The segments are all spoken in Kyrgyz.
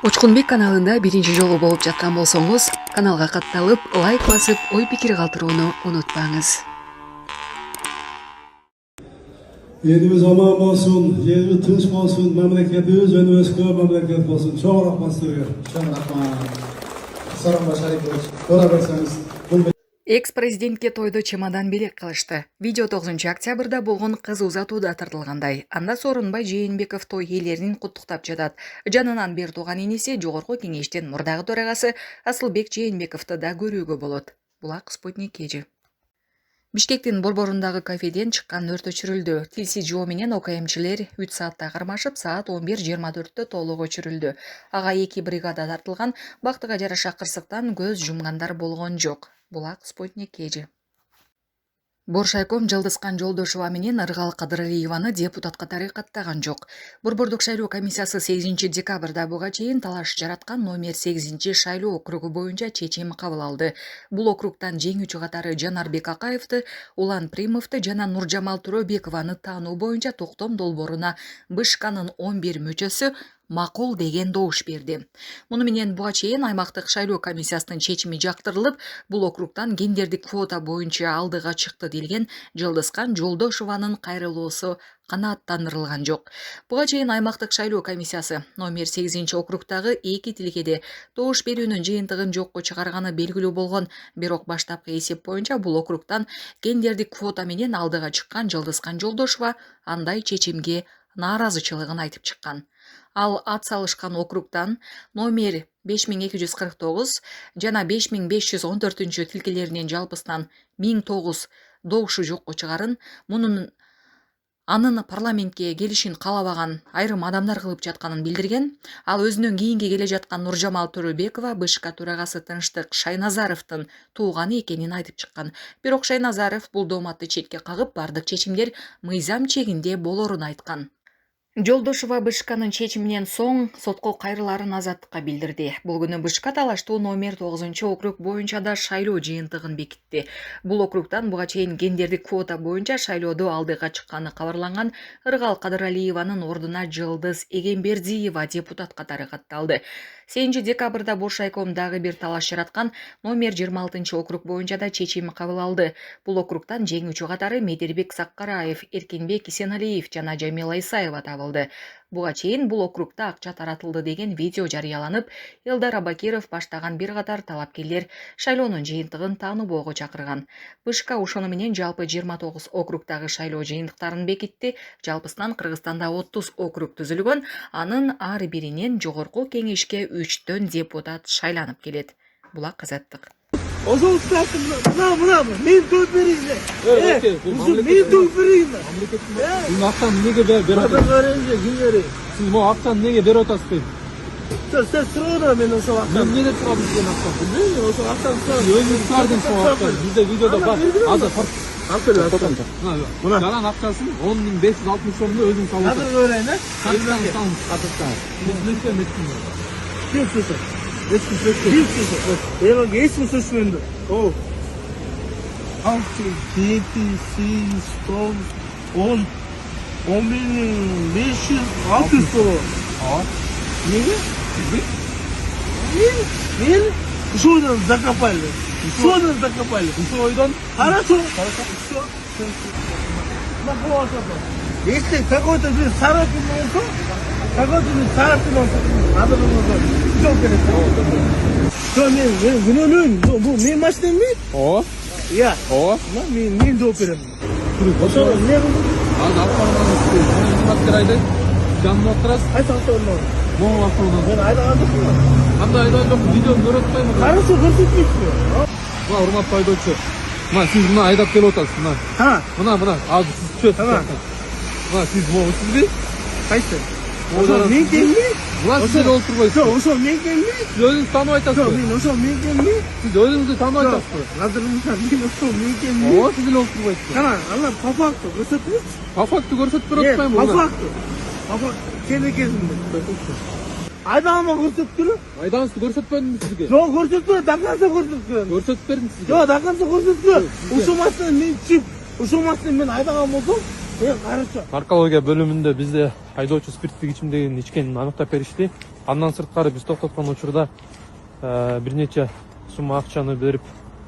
Учкунбек каналында биринчи жолу болуп жаткан болсоңуз, каналга катталып, лайк басып, ой пикир калтырууну унутпаңыз. Elimiz aman olsun, yerimiz tinch olsun, memleketimiz önümüz ko'p memleket olsun. Çok rahmat sizlarga. Çok rahmat. So'ramba Sharipov, ko'ra bersangiz. Экс-президентке тойду чемодан белек кылышты. Видео 9-октябрда болгон кызуу затууда тартылгандай. Анда Сооронбай Жээнбеков той ээлерин куттуктап жатат. Жанынан бер тууган иниси Жогорку кеңештин мурдагы төрагасы Асылбек Жээнбековду да көрүүгө болот. Булак Спутник KG. Бишкектин борборундагы кафеден чыккан өрт өчүрүлдү. ТСЖО менен ОКМчилер 3 саатта кармашып, саат 11:24 толук өчүрүлдү. Ага 2 бригада тартылган, бактыга жараша кырсыктан көз жумгандар болгон жок. Булак Спутник KG. Боршайком Жалдызкан Жолдошова менен Ыргал Кадыралиеваны депутат катары каттаган жок. Борбордук шайлоо комиссиясы 8 декабрда буга чейин талаш жараткан номер 8 шайлоо округу боюнча чечим кабыл алды. Бул округтан жеңүүчү катары Жанарбек Акаевди, Улан Примовду жана Нуржамал Төрөбекованы таануу боюнча токтом долбооруна БШКнын 11 мүчөсү макул деген добуш берди. Муну менен буга чейин аймактык шайлоо комиссиясынын чечими жактырылып, бул округтан гендердик квота боюнча алдыга чыкты делген Жалдызкан Жолдошованын кайрылуусу канааттандырылган жок. Буга чейин аймактык шайлоо комиссиясы номер 8 округтагы 2 тилкеде добуш берүүнүн жыйынтыгын жокко чыгарганы белгилүү болгон, бирок баштапкы эсеп боюнча бул округтан гендердик квота менен алдыга чыккан Жалдызкан Жолдошова андай чечимге нааразычылыгын айтып чыккан. Ал ат салышкан округтан номер 5249 жана 5514 тилкелеринин жалпысынан 1009 добушу жокко чыгарын, мунун анын парламентке келишин каалабаган айрым адамдар кылып жатканын билдирген. Ал өзүнүн кийинки келе жаткан Нуржамал Төрөбекова БШК төрагасы Тынчтык Шайназаровдун тууганы экенин айтып чыккан. Бирок Шайназаров бул дооматты четке кагып, бардык чечимдер мыйзам чегинде болорун айткан. Жолдошова БШКнын чечиминен соң сотко кайрыларын азаттыкка билдирди. Бул күнү БШК талаштуу номер 9 округ боюнча да шайлоо жыйынтыгын бекитти. Бул округтан буга чейин гендердик квота боюнча шайлоодо алдыга чыкканы кабарланган Ыргал Кадыралиеванын ордуна Жылдыз Эгембердиева депутат катары катталды. 8 декабрда Боршайком дагы бир талаш жараткан номер 26 округ боюнча да чечим кабыл алды. Бул округтан жеңүүчү катары Медербек Саккараев, Эркинбек Исеналиев жана Жамила Исаева табылды. Буга чейин бул округда акча таратылды деген видео жарыяланып, Элдар Абакиров баштаган бир катар талапкерлер шайлоонун жыйынтыгын тааныбоого чакырган. БШК ошону менен жалпы 29 округдагы шайлоо жыйынтыктарын бекитти. Жалпысынан Кыргызстанда 30 округ түзүлгөн, анын ар биринен жогорку кеңешке 3 депутат шайланып келет. Булак Азаттык. Ошол саатын мына мен көп берейин. Мен көп берейин. Бул акчаны неге берип атасыз? Сиз могу акчаны неге берип атасыз? Sen sırada men ошол акчаны. Мен эмне сурап жүргөн акча? Билбейм, ошол акчаны сұрап. Өзүң сурадың сол акчаны. Бизде видеодо бар. Азыр Алып бер акчаны. Мына жалаң акчасын 10.560 сомду өзүң салып Азыр көрөйүн, э? Картаны салып атасыз. Биз нече метрден? Kim susun? Kim susun? Eyvah, geç mi susun? O. 6, 7, 8, 9, 10, 11.500, 600 dolar. Неге? Мен ушодан закопали. Ушодан закопали. Ушойдон? Хорошо. Если какой-то bir Саратов olsa, какой-то bir Саратов olsa, adamın olsa, çok gerek. Ben günölüyüm. Bu benim maçtayım mı? O. Ya. O. Ben de operim. O sonra ne bu? Az aktarmanı istiyorum. Hizmet kiraydı. Canlı oturası. Ay saklanma. Moğol aktarmanı. Ben ayda aldım mı? Anda ayda yok. Videonu görüntülayım mı? Хорошо, көрсөтмөйсүң. Мына урматтуу айдоочу. Мына сиз мына айдап келип атасыз, мына. Ha. Мына азыр сиз түшөсүз. Tamam. Мына сиз могу сизби? Кайсы? Ошол мен келми? Мына сиз эле отурбайсыз. Жок, ошол мен келми? Сиз өзүңүз таанып Жок, айтасыз. мен ошол мен келми? Сиз өзүңүздү таанып айтасыз. Азыр мен ошол мен келми? Ооба, сиз эле отурбайсыз. Кана, ала по факту көрсөтмөйсүң. По факту көрсөтүп берип атпаймынбы? По факту. По факту. Келе кезинде. Айдама көрсөткүлө? Айдаңызды көрсөтпөдүмбү сизге? Жок, көрсөткүлө, даканса көрсөткүлө. Көрсөтүп бердим сизге. Жок, даканса көрсөткүлө. Ушул машина мен чип, ушул машина мен айдаган болсом, карача. Наркология бөлүмүндө бизде айдоочу спирттик ичимдигин ичкенин аныктап беришти. Андан сырткары биз токтоткон учурда бир нече сумма акчаны берип,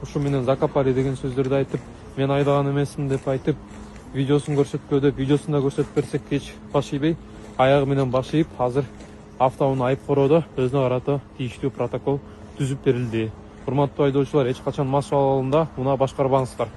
ушу менен закопали деген сөздөрдү айтып, мен айдаган эмесмин деп айтып, видеосун көрсөткө деп, видеосун да көрсөтүп берсек кеч баш ийбей, аягы менен баш ийип, азыр автоунаа айып короодо өзүнө карата тийиштүү протокол түзүп берилди. Урматтуу айдоочулар, эч качан мас абалында унаа башкарбаңыздар.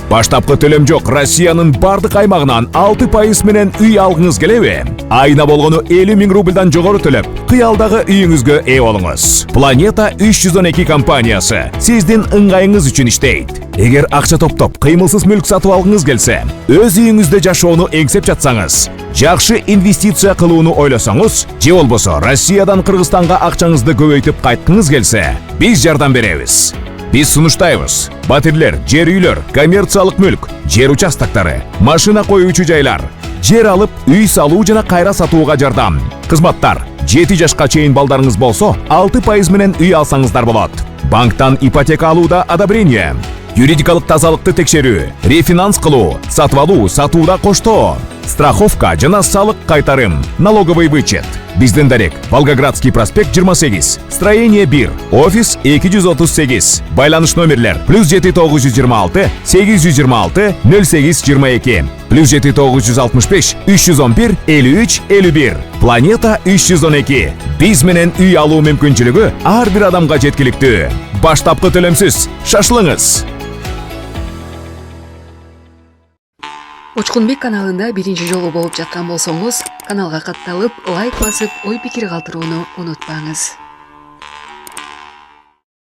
Баштапкы төлөм жок Россиянын бардык аймагынан 6% менен үй алгыңыз келеби? Айына болгону 50 000 рубльдан жогору төлөп, кыялдагы үйүңүзгө ээ болуңуз. Planeta 312 компаниясы сиздин ыңгайыңыз үчүн иштейт. Эгер акча топтоп, кыймылсыз мүлк сатып алгыңыз келсе, өз үйүңүздө жашоону эңсеп жатсаңыз, жакшы инвестиция кылууну ойлосоңуз, же болбосо Россиядан Кыргызстанга акчаңызды көбөйтүп кайткыңыз келсе, биз жардам беребиз. Биз сунуштайбыз. Батирлер, жер үйлөр, коммерциялык мүлк, жер участоктары, машина коюучу жайлар, жер алып, үй салуу жана кайра сатууга жардам. Кызматтар: 7 жашка чейин балдарыңыз болсо, 6% менен үй алсаңыздар болот. Банктан ипотека алууда одобрение, юридикалык тазалыкты текшерүү, рефинанс кылуу, сатып алуу, сатууда коштоо, страховка жана салык кайтарым, налоговый вычет. Биздин дарек: Волгоградский проспект 28, строение 1, офис 238. Байланыш номерлер: +7926 826 0822, +7965 311 53 51. Planeta 312. Биз менен үй алуу мүмкүнчүлүгү ар бир адамга жеткиликтүү. Баштапкы төлөмсүз шашылыңыз. Учкунбек каналында биринчи жолу болуп жаткан болсоңуз, каналга катталып, лайк басып, ой пикир калтырууну унутпаңыз.